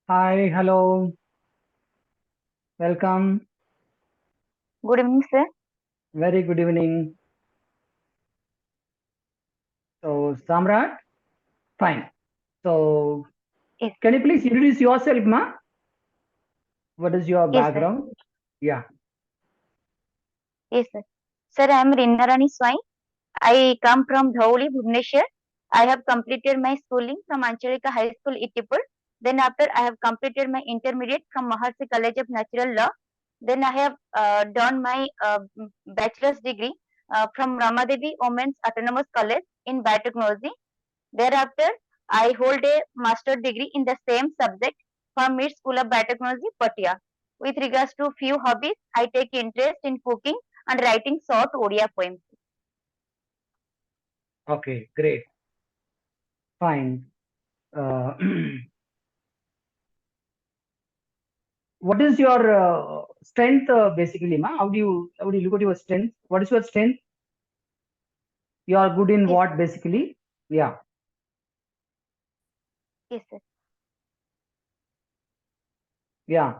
Hi, hello, welcome. Good evening, sir. Very good evening. So, Samrat, fine. So, Yes, can you please introduce yourself, ma? What is your yes, sir. background? Yeah. Yes, sir. Sir, I am Reena Rani Swain. I come from Dhauli, Bhubaneswar. I have completed my schooling from Anchalika High School, Ittipur. Then after I have completed my intermediate from Maharshi College of Natural Law. Then I have done my bachelor's degree from Ramadevi Women's Autonomous College in Biotechnology. Thereafter, I hold a master degree in the same subject from Mid School of Biotechnology, Patia. With regards to few hobbies, I take interest in cooking and writing short Odia poems. Okay, great. Fine. Uh, what is your strength, basically, ma? How do you look at your strength? What is your strength? You are good in Yes, what, basically? Yeah. yes, sir. Yeah.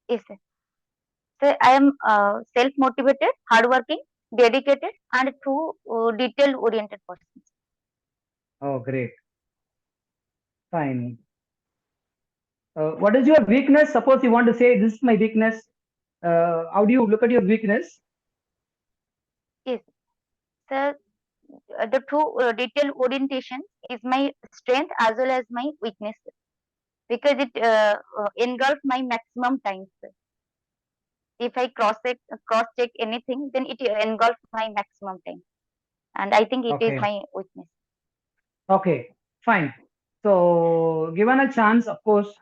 Yes, sir. So I am self-motivated, hardworking, dedicated, and true detail-oriented person. Oh, great. Fine. What is your weakness? Suppose you want to say, this is my weakness. How do you look at your weakness? Yes, sir. The true detail orientation is my strength as well as my weakness because it engulfs my maximum time. If I cross check anything, then it engulfs my maximum time, and I think it is Okay. my weakness. Okay, fine. So, given a chance, of course,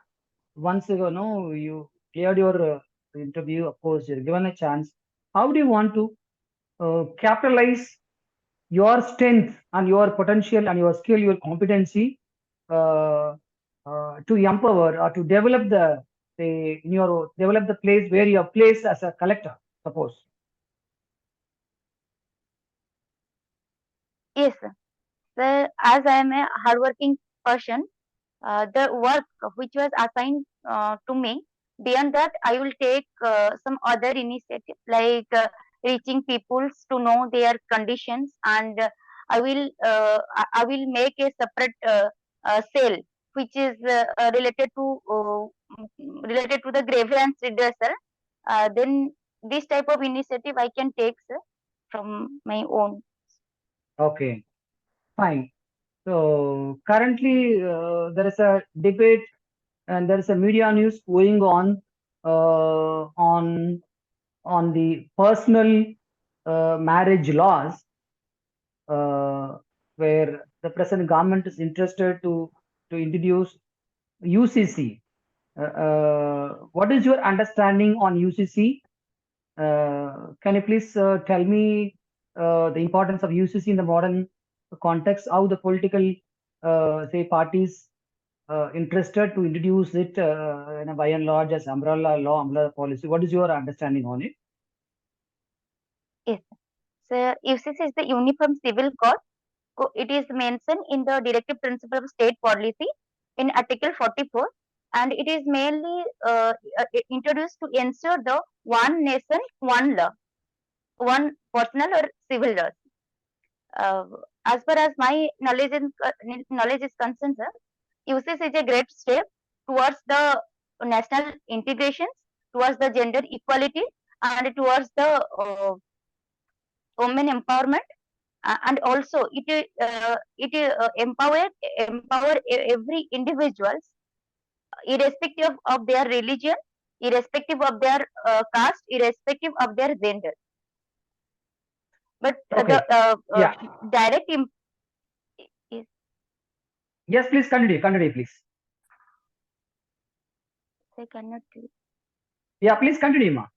once you know you cleared your interview, of course, you're given a chance. How do you want to capitalize your strength and your potential and your skill, your competency uh, to empower or to develop the in your develop the place where you are placed as a collector? Suppose. Yes, sir. So, as I am a hardworking person, the work which was assigned to me, beyond that, I will take some other initiative like reaching people to know their conditions, and I will make a separate sale which is related to the grievance redressal. Then this type of initiative I can take, sir, from my own. Okay, fine. So currently there is a debate and there is a media news going on uh, on on the personal marriage laws, uh, where the present government is interested to introduce UCC. What is your understanding on UCC? Can you please tell me the importance of UCC in the modern context? How the political, say, parties interested to introduce it in a by and large as umbrella law, umbrella policy? What is your understanding on it? Yes. So UCC is the Uniform Civil Code. It is mentioned in the Directive Principle of State Policy in Article 44, and it is mainly introduced to ensure the one nation, one law, one personal or civil laws. Uh, as far as my knowledge is concerned, sir, UCC is a great step towards the national integration, towards the gender equality, and towards the women empowerment, and also it empower every individuals irrespective of their religion, irrespective of their caste, irrespective of their gender. But the Okay. Yeah. direct is, Yes, please continue. Continue, please. I cannot Yeah, please continue, ma. yes,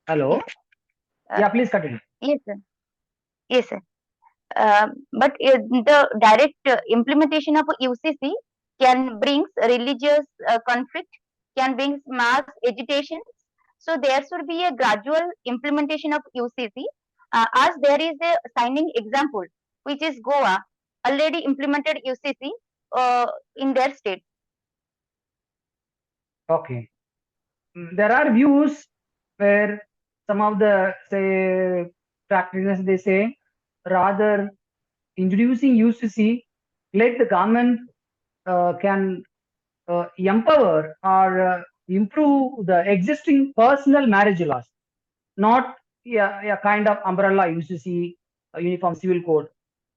Hello. uh, Yeah, please continue. yes, sir. Yes, sir. But the direct implementation of UCC can bring religious conflict, can bring mass agitation. So there should be a gradual implementation of UCC, as there is a signing example, which is Goa, already implemented UCC in their state. Okay. There are views where some of the say practitioners they say rather introducing UCC, let the government can empower or improve the existing personal marriage laws, not a kind of umbrella UCC, Uniform Civil Code.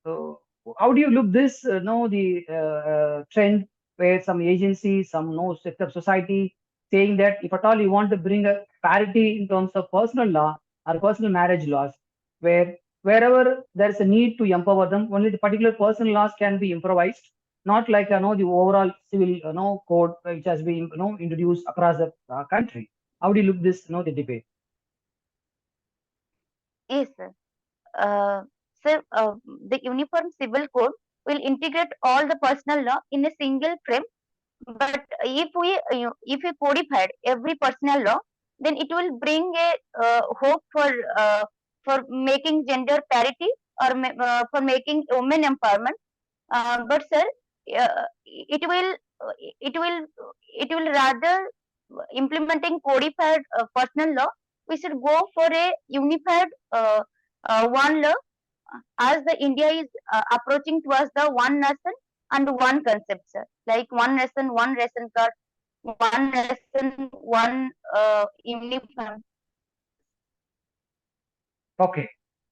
So how do you look this? No, the trend where some agency, some no sector of society saying that if at all you want to bring a parity in terms of personal law or personal marriage laws, where wherever there is a need to empower them, only the particular personal laws can be improvised, not like the overall civil code which has been introduced across the country. How do you look this the debate? Yes, sir. Uh, sir, the Uniform Civil Code will integrate all the personal law in a single frame. But if we codified every personal law, then it will bring a hope for making gender parity or for making women empowerment. But sir, it will it will it will rather implementing codified personal law. We should go for a unified one law as the India is approaching towards the one nation and one concept, sir. Like one nation, one ration card, one nation, one uniform. Okay,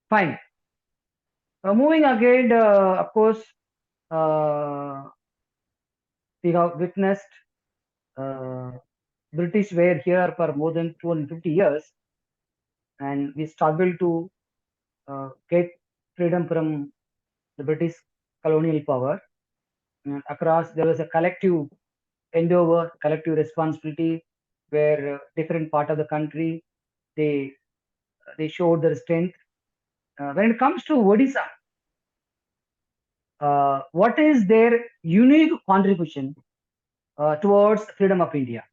fine. Moving ahead, of course, uh, we have witnessed uh, British were here for more than 250 years, and we struggled to get freedom from the British colonial power. And across, there was a collective endeavor, collective responsibility, where different part of the country they showed their strength. When it comes to Odisha, what is their unique contribution towards freedom of India?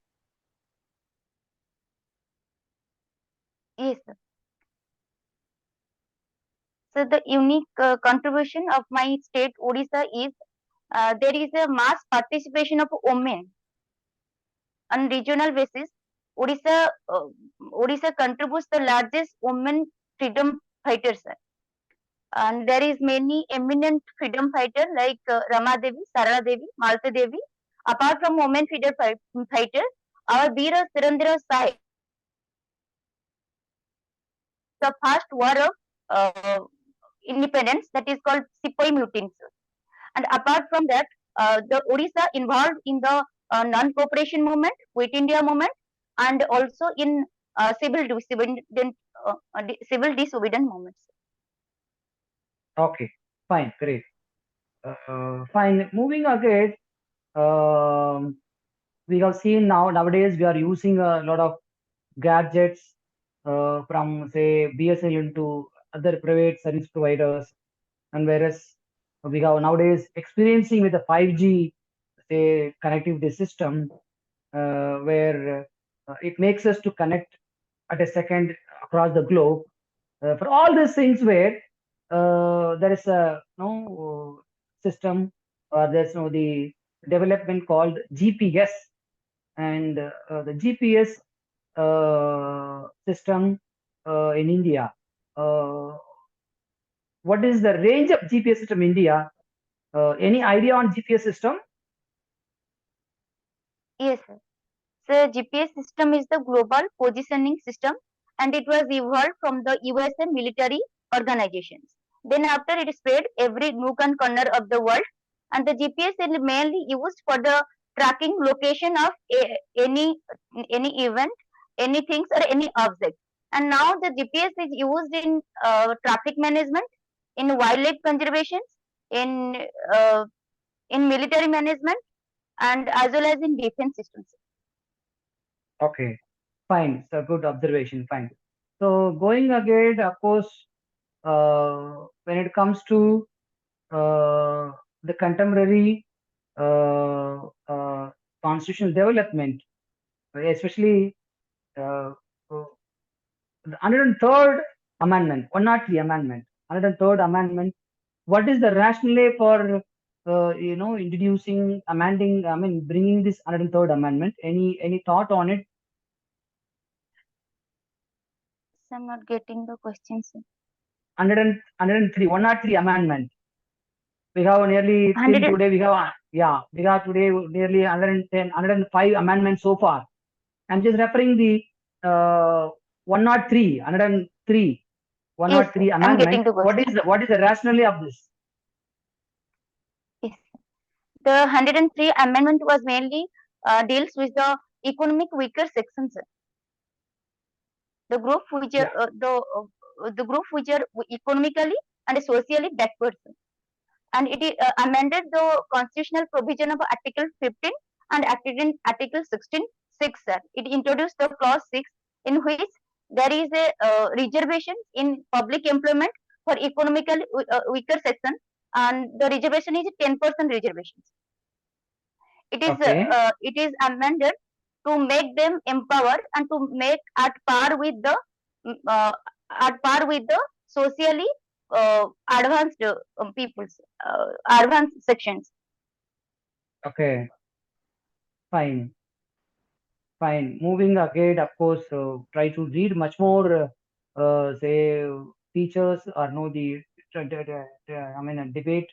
Yes, sir. So the unique contribution of my state Odisha is there is a mass participation of women on regional basis. Odisha Odisha contributes the largest women freedom fighters, sir. And there is many eminent freedom fighters like Rama Devi, Sarada Devi, Malta Devi. Apart from women freedom fighters, our Veera Surendra Sai the first war of independence that is called Sepoy Mutiny. And apart from that, the Odisha involved in the non-cooperation movement, Quit India movement, and also in civil disobedience movements. Okay, fine, great. Fine. Moving ahead, um, we have seen nowadays we are using a lot of gadgets from say BSNL to other private service providers, and whereas we have nowadays experiencing with the 5G say connectivity system where it makes us to connect at a second across the globe. For all these things where there is a system or there's the development called GPS, and the GPS system in India. Uh, what is the range of GPS system in India? Any idea on GPS system? Yes, sir. So GPS system is the global positioning system, and it was evolved from the USA military organizations. Then after it spread every nook and corner of the world, and the GPS is mainly used for the tracking location of any event, any things or any object. And now the GPS is used in traffic management, in wildlife conservation, in uh, in military management, and as well as in defense systems. Okay, fine. So good observation. Fine. So going ahead, of course, when it comes to the contemporary uh, uh, constitutional development, especially uh, the 103rd Amendment, 103 Amendment, 103rd Amendment. What is the rationale for introducing, amending, I mean, bringing this 103rd Amendment? Any thought on it? So I'm not getting the question, sir. 103, 103 Amendment. We have nearly, till 100 today, we have today nearly 110, 105 amendments so far. I'm just referring the 103, 103, yes, sir. 103 I'm getting Amendment. the question. What is the rationale of this? Yes. The 103 amendment was mainly deals with the economic weaker sections, sir. The group which are Yeah. the group which are economically and socially backward, sir. And it amended the constitutional provision of Article 15 and Article 16 6, sir. It introduced the clause 6 in which there is a reservation in public employment for economically weaker section, and the reservation is 10% reservation. Okay. It is amended to make them empowered and to make mm, uh, at par with the socially advanced peoples, advanced sections. Okay. Fine. Fine. Moving ahead, of course, try to read much more, say, features or know I mean, a debate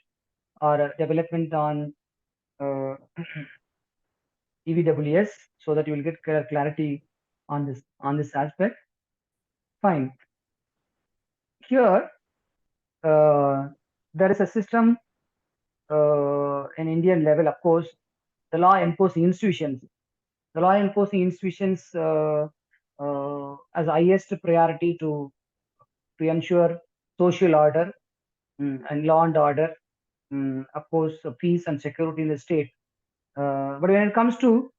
or a development on uh, EVWS, so that you will get clarity on this aspect. Fine. Here, uh, there is a system in Indian level, of course, the law enforcing institutions. The law enforcing institutions as highest priority to ensure social order, and law and order, of course, peace and security in the state. But when it comes to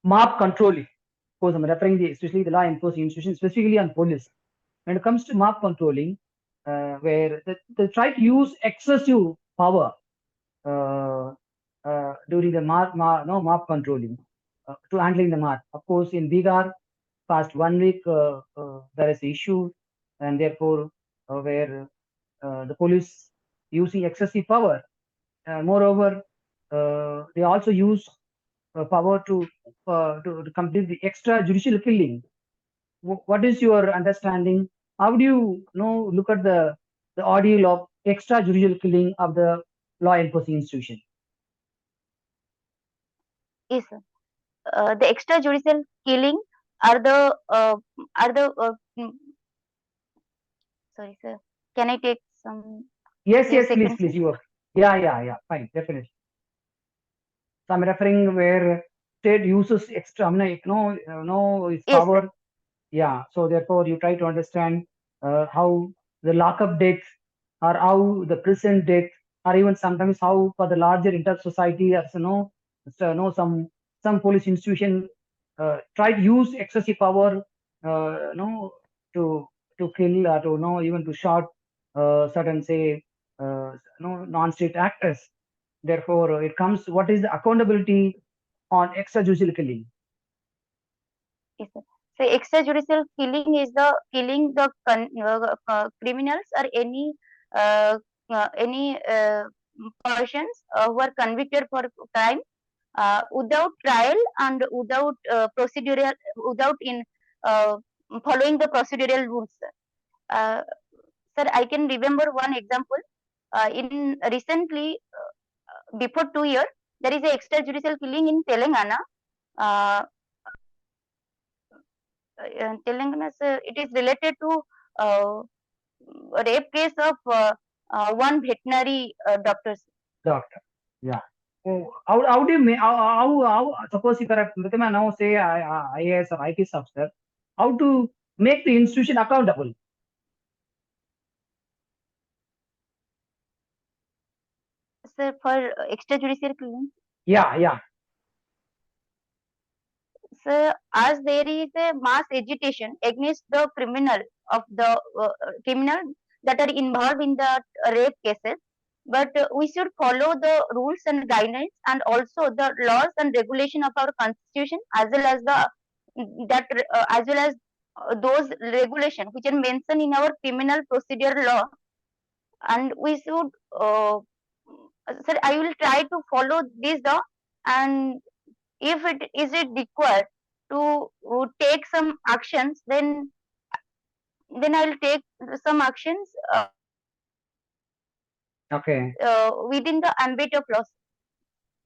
mob controlling, of course, I'm referring especially the law enforcing institutions, specifically on police. When it comes to mob controlling, where they try to use excessive power during the mob controlling, to handling the mob. Of course, in Bihar, past 1 week, there is issue, and therefore, where the police using excessive power. Moreover, they also use power to complete the extrajudicial killing. What is your understanding? How do you look at the ordeal of extrajudicial killing of the law enforcing institution? Is the extrajudicial killing are the are the sorry, sir. Can I take some Yes, few yes, please, seconds, sir? please. You are. Yeah, yeah, yeah. Fine, definitely. So I'm referring where state uses extra, I mean, its Yes, sir. power. Yeah. So therefore, you try to understand how the lockup death, or how the prison death, or even sometimes how for the larger inter society, as some police institution try to use excessive power, uh, you know, to kill, or to even to shot certain, say, non-state actors. Therefore, it comes, what is the accountability on extrajudicial killing? Yes, sir. So extrajudicial killing is the killing the criminals or any persons who are convicted for crime without trial and without procedural, without in uh, following the procedural rules. Uh, Sir, I can remember one example. In recently, before 2 years, there is a extrajudicial killing in Telangana. Uh, Telangana, sir, it is related to uh, a rape case of one veterinary doctor. Doctor. Yeah. Oh, how do you make, suppose if you are now say IAS or IPS officer, how to make the institution accountable? Sir, for extrajudicial killing. Yeah, yeah. So, as there is a mass agitation against the criminal that are involved in the rape cases, but we should follow the rules and guidelines and also the laws and regulation of our constitution, as well as those regulations which are mentioned in our criminal procedure law, and we should sir, I will try to follow this law, and if it required to take some actions, then I will take some actions Okay. within the ambit of laws.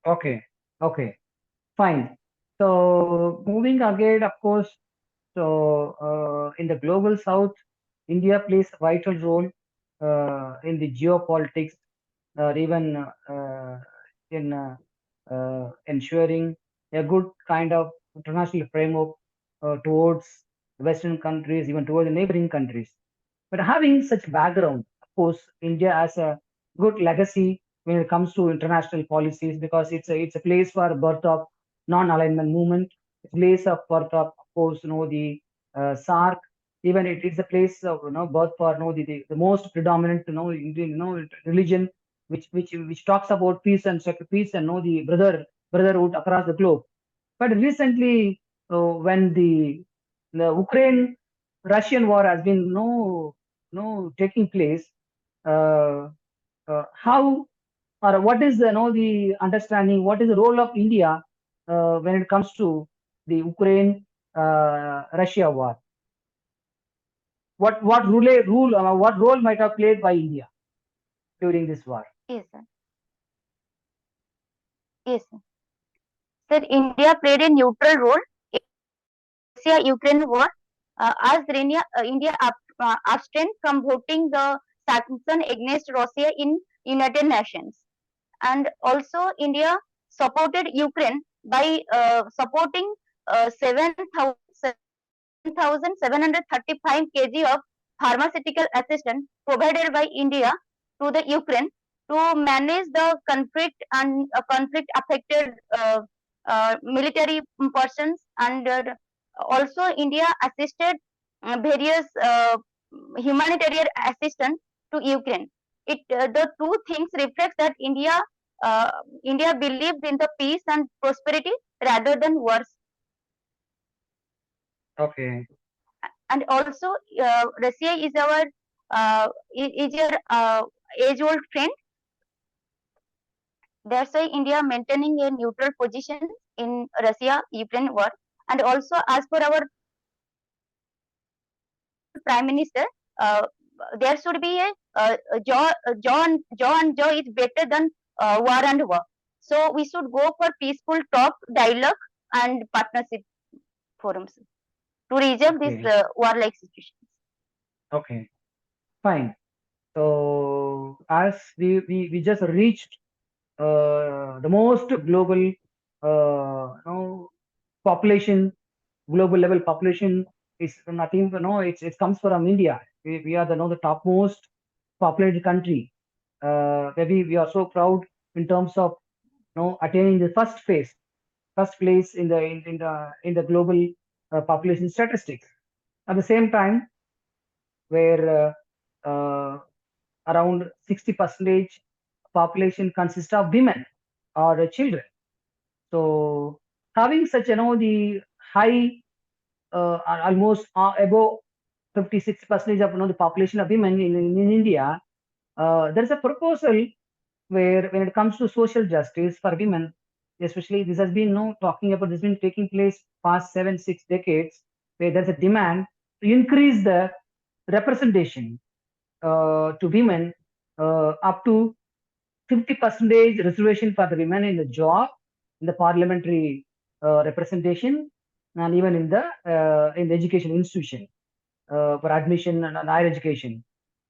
Okay. Okay. Fine. So moving ahead, of course, so in the global south, India plays a vital role in the geopolitics, or even in ensuring a good kind of international framework towards Western countries, even towards the neighboring countries. But having such background, of course, India has a good legacy when it comes to international policies, because it's a place for birth of non-alignment movement. It's a place of birth of course, the SARC. Even it's a place of birth for the most predominant Indian religion, which talks about peace and peace and the brotherhood across the globe. But recently, when the Ukraine Russian war has been taking place, uh, how or what is the understanding? What is the role of India when it comes to the Ukraine Russia war? What role might have played by India during this war? Yes, sir. Yes, sir. Sir, India played a neutral role in Russia-Ukraine war, India abstained from voting the sanction against Russia in United Nations, and also India supported Ukraine by supporting 7,735 kg of pharmaceutical assistance provided by India to the Ukraine to manage the conflict and conflict affected military persons, and also India assisted various humanitarian assistance to Ukraine. The two things reflects that uh, India believed in the peace and prosperity rather than wars. Okay, And also Russia is our is your age old friend. That's why India maintaining a neutral position in Russia Ukraine war. And also, as per our prime minister, uh, there should be a jaw and jaw is better than war and war. So we should go for peaceful talk, dialogue, and partnership forums to resolve this okay, warlike situation. okay, fine. So as we just reached the most global population, global level population is nothing, it comes from India. We are the topmost populated country. Where we are so proud in terms of attaining the first place in the global population statistics. At the same time, where around 60 percentage population consists of women or children. So having such the high almost above 56% of the population of women in India, there is a proposal where when it comes to social justice for women, especially this has been talking about this has been taking place past 7 6 decades, where there's a demand to increase the representation to women up to 50 percentage reservation for the women in the job, in the parliamentary representation, and even in the education institution for admission and higher education.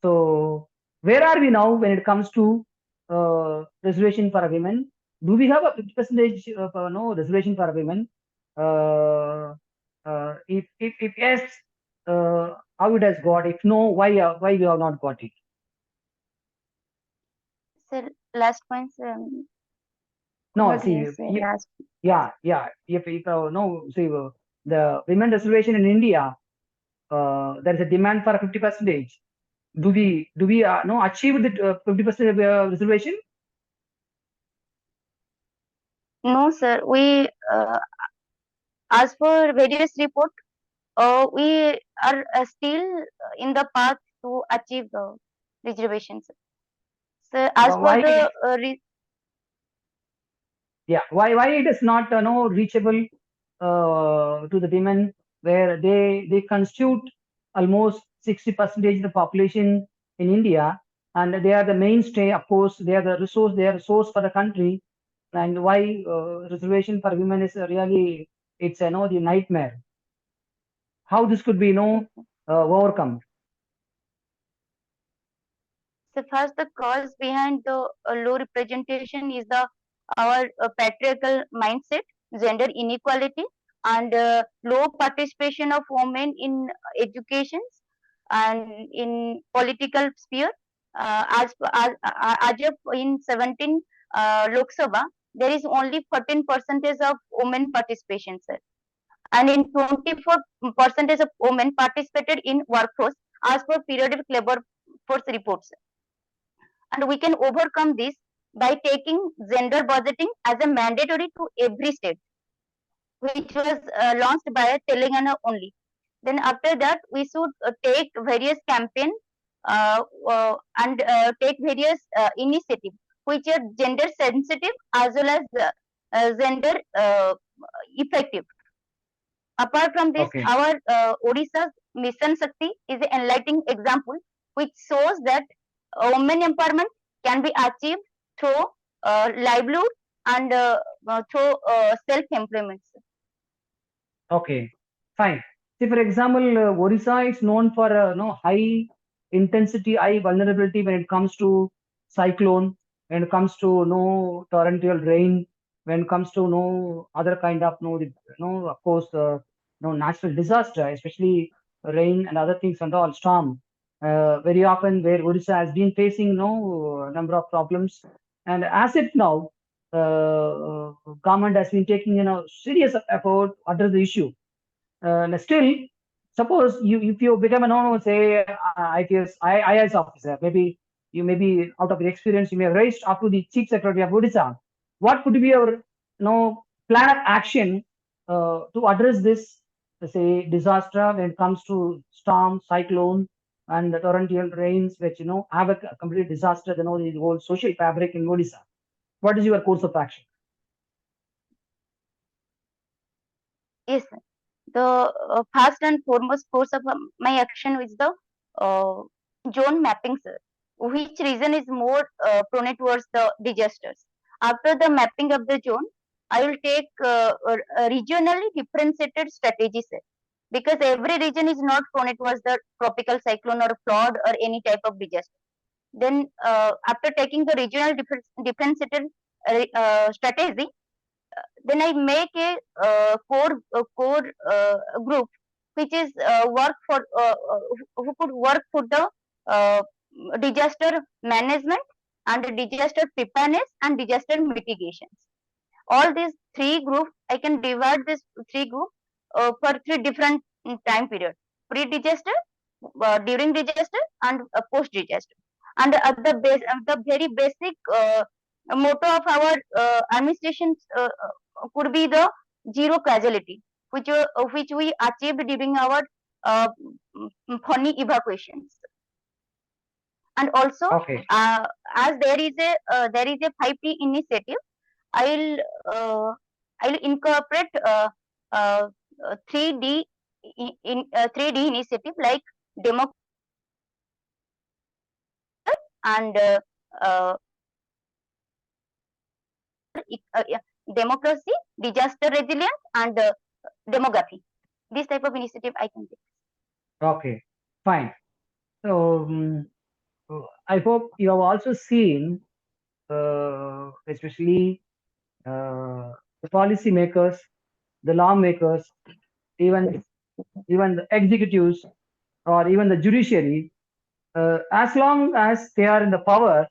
So where are we now when it comes to reservation for women? Do we have a 50 percentage no reservation for women? Uh, if yes, how it has got? If no, why we have not got it? So last points. Could No, not see, hear sir, last. yeah. If no, see, the women reservation in India, there is a demand for a 50 percentage. Do we no achieve the 50% reservation? No, sir. We, as per various report, we are still in the path to achieve the reservations. So, as per Why? the Yeah, why it is not no reachable to the women, where they constitute almost 60% of the population in India, and they are the mainstay. Of course, they are the resource. They are the source for the country. And why reservation for women is really, it's the nightmare. How this could be Yes, sir. overcome? So first, the cause behind the low representation is the our patriarchal mindset, gender inequality, and low participation of women in education and in political sphere. As of in 17 Lok Sabha, there is only 14% of women participation, sir, and in 24% of women participated in workforce as per periodic labor force reports. And we can overcome this by taking gender budgeting as a mandatory to every state, which was launched by Telangana only. Then after that, we should take various campaigns and take various initiatives which are gender sensitive as well as gender effective. Apart from this, Okay, our Odisha's Mission Shakti is an enlightening example which shows that women empowerment can be achieved through livelihood and through self-employment. okay, fine. See, for example, Orissa is known for high intensity, high vulnerability when it comes to cyclone, when it comes to torrential rain, when it comes to other kind of of course natural disaster, especially rain and other things and all storm. Very often, where Orissa has been facing number of problems, and as it now, government has been taking serious effort to address the issue. Still, suppose if you become a no say IAS officer, maybe you may be out of the experience, you may have raised up to the chief secretary of Odisha. What could be your plan of action to address this say disaster when it comes to storm, cyclone, and the torrential rains, which have a complete disaster, the whole social fabric in Odisha. What is your course of action? Yes, sir. The first and foremost course of my action is the uh, zone mapping, sir. Which region is more prone towards the disasters? After the mapping of the zone, I will take regionally differentiated strategies, sir, because every region is not prone towards the tropical cyclone or flood or any type of disaster. Then, after taking the regional differentiated strategy, then I make a core group which is work for who could work for the uh, disaster management and disaster preparedness and disaster mitigations. All these three groups, I can divide this three group for three different time period: pre-disaster, during disaster, and post-disaster. And the very basic motto of our administration could be the zero casualty, which we achieved during our uh, funny evacuations. And also, Okay, uh, as there is a 5T initiative, I'll uh, I'll incorporate uh, 3D in 3D initiative like demo and uh, yeah, democracy, disaster resilience, and demography. This type of initiative I can take. okay, fine. So I hope you have also seen, especially the policymakers, the lawmakers, even the executives, or even the judiciary. As long as they are in the power,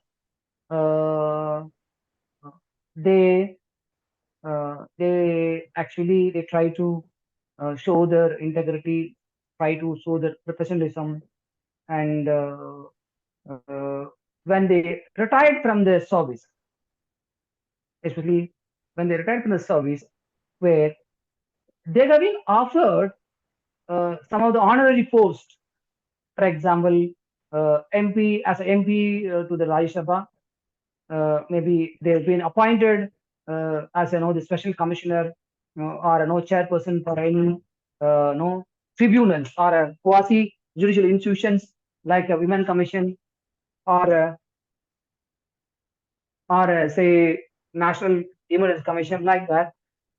uh, they they actually they try to show their integrity, try to show their professionalism, and uh, when they retired from the service, especially when they retired from the service, where they have been offered some of the honorary posts. For example, MP as an MP to the Rajya Sabha, maybe they've been appointed as the special commissioner or chairperson for any tribunals or quasi judicial institutions like a women commission or say national emergency commission like that.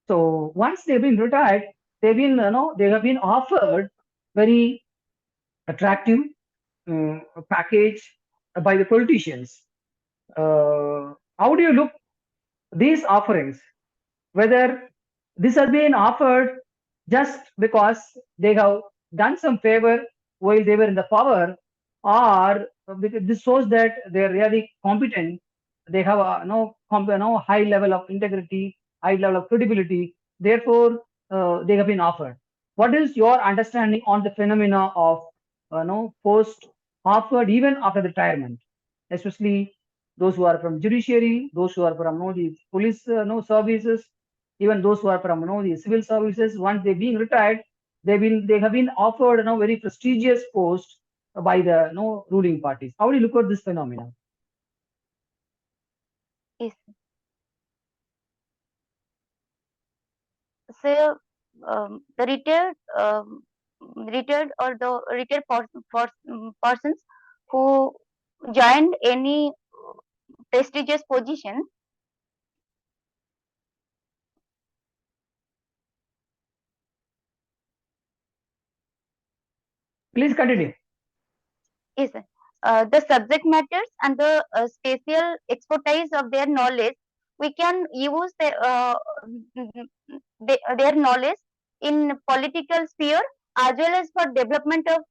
So once they've been retired, they have been offered very attractive package by the politicians. How do you look these offerings? Whether this has been offered just because they have done some favor while they were in the power, or because this shows that they are really competent, they have a high level of integrity, high level of credibility. Therefore, they have been offered. What is your understanding on the phenomena of post offered even after retirement, especially those who are from judiciary, those who are from the police services, even those who are from the civil services? Once they being retired, they have been offered very prestigious post by the ruling parties. How do you look at this phenomenon? Yes. So the retired or the retired persons who joined any prestigious position. Please continue. Is the subject matters and the spatial expertise of their knowledge. We can use their knowledge in political sphere as well as for development of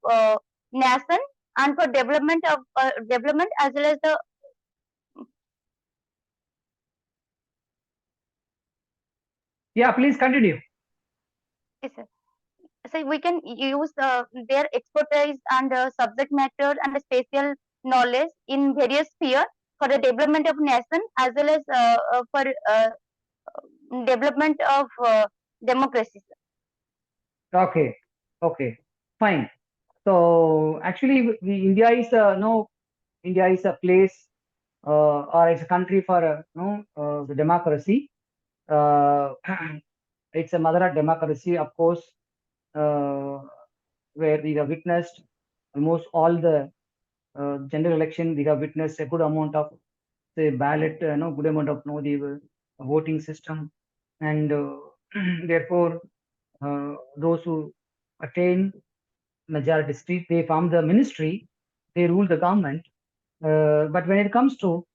nation and for development as well as the. Yeah, please continue. Yes, sir. So we can use their expertise and subject matter and spatial knowledge in various sphere for the development of nation as well as for development of democracy. Okay, okay, fine. So actually, India is a no, India is a place or it's a country for the democracy. Uh, it's a mother of democracy, of course, uh, where we have witnessed almost all the general election. We have witnessed a good amount of say ballot, good amount of the voting system, and therefore those who attain majority seat, they form the ministry, they rule the government. But when it comes to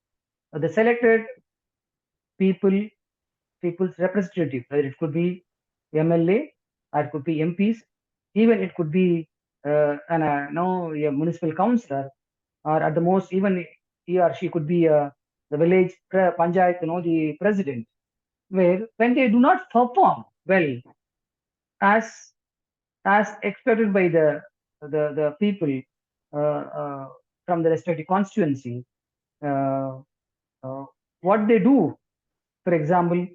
the selected people, people's representative, whether it could be MLA or it could be MPs, even it could be a municipal councillor, or at the most, even he or she could be the village panchayat, the president, where when they do not perform well as expected by the people uh, from the respective constituency, uh, uh, what they do, for example,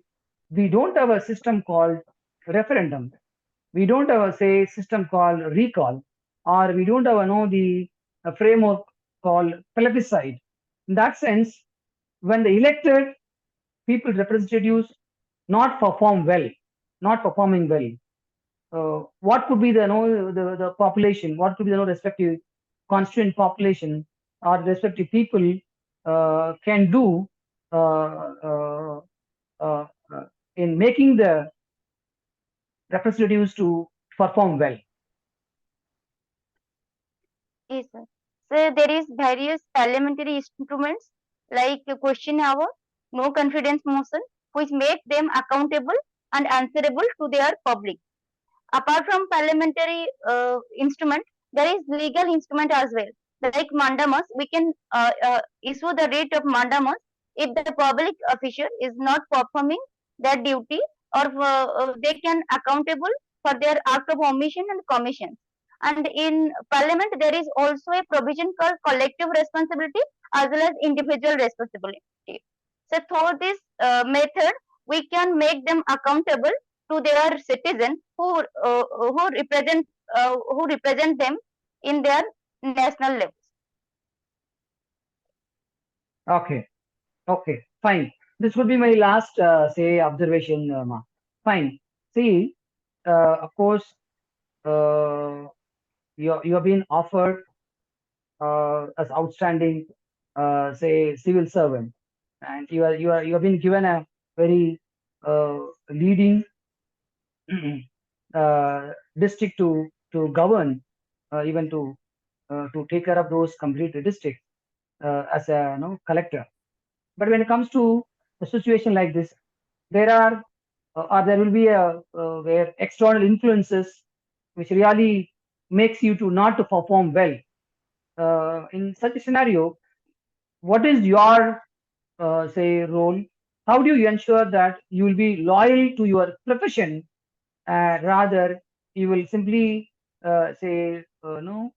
we don't have a system called referendum. We don't have a say system called recall, or we don't have the a framework called plebiscite. In that sense, when the elected people representatives not perform well, not performing well, what could be the the population? What could be the respective constituent population or respective people can do uh, uh, uh, in making the representatives to perform well? Yes, sir. So there is various parliamentary instruments like a question hour, no confidence motion, which make them accountable and answerable to their public. Apart from parliamentary instrument, there is legal instrument as well. Like mandamus, we can issue the writ of mandamus if the public official is not performing their duty, or they can accountable for their act of omission and commission. And in parliament, there is also a provision called collective responsibility as well as individual responsibility. So through this method, we can make them accountable to their citizens who represent them in their national levels. Okay, okay, fine. This would be my last, say, observation, Ma. Fine. See, of course, uh, you have been offered as outstanding, say, civil servant, and you have been given a very leading district to govern, even to take care of those complete districts as a collector. But when it comes to a situation like this, there are or there will be a where external influences which really makes you to not to perform well. In such a scenario, what is your say role? How do you ensure that you will be loyal to your profession, rather you will simply say no,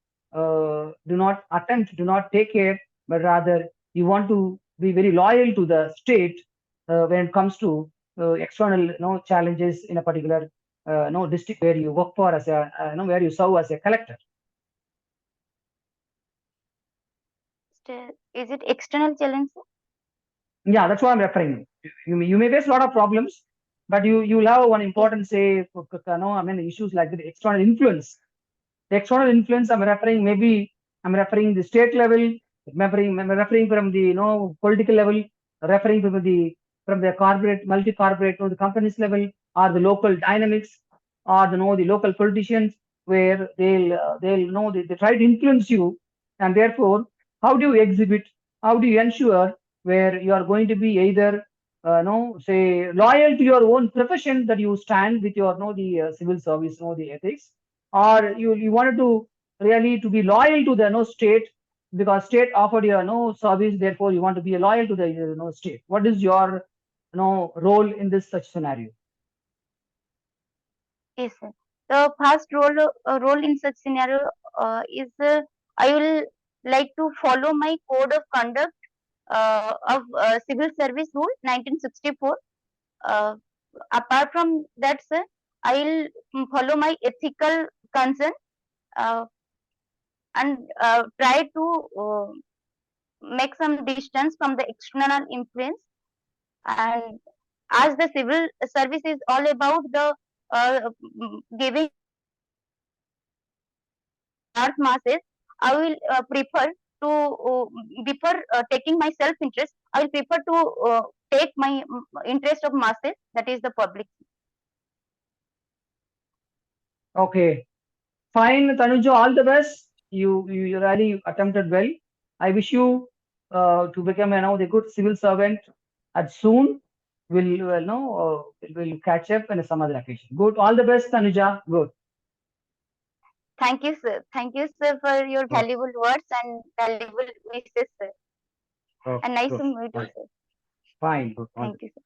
do not take care, but rather you want to be very loyal to the state when it comes to external challenges in a particular district where you work for as a where you serve as a collector. Is it external challenge, sir? Yeah, that's what I'm referring. You may face a lot of problems, but you'll have one Yes, important say I mean issues like the external influence. The external influence I'm referring the state level, I'm referring from the political level, referring from the corporate, multi-corporate, the companies level, or the local dynamics, or the local politicians, where they'll they try to influence you, and therefore how do you exhibit, how do you ensure where you are going to be either no say loyal to your own profession, that you stand with your the civil service, the ethics, or you wanted to really to be loyal to the state, because state offered you service, therefore you want to be loyal to the state. What is your role in this such scenario? yes, sir. The first role in such scenario is I will like to follow my code of conduct of Civil Service Rule 1964. Uh, Apart from that, sir, I will follow my ethical concern uh, and try to make some distance from the external influence. And as the civil service is all about the giving large masses, I will prefer to before taking my self interest, I will prefer to take my interest of masses, that is the public. Okay, fine, Tanujo, all the best. You really attempted well. I wish you to become the good civil servant. And soon we'll know we'll catch up in some other occasion. Good. All the best, Tanuja. Good. Thank you, sir. Thank you, sir, for your Oh, valuable words and valuable wishes, sir. oh, And nice good. to meet you, Fine. sir. Fine. Good. All the Thank you, sir.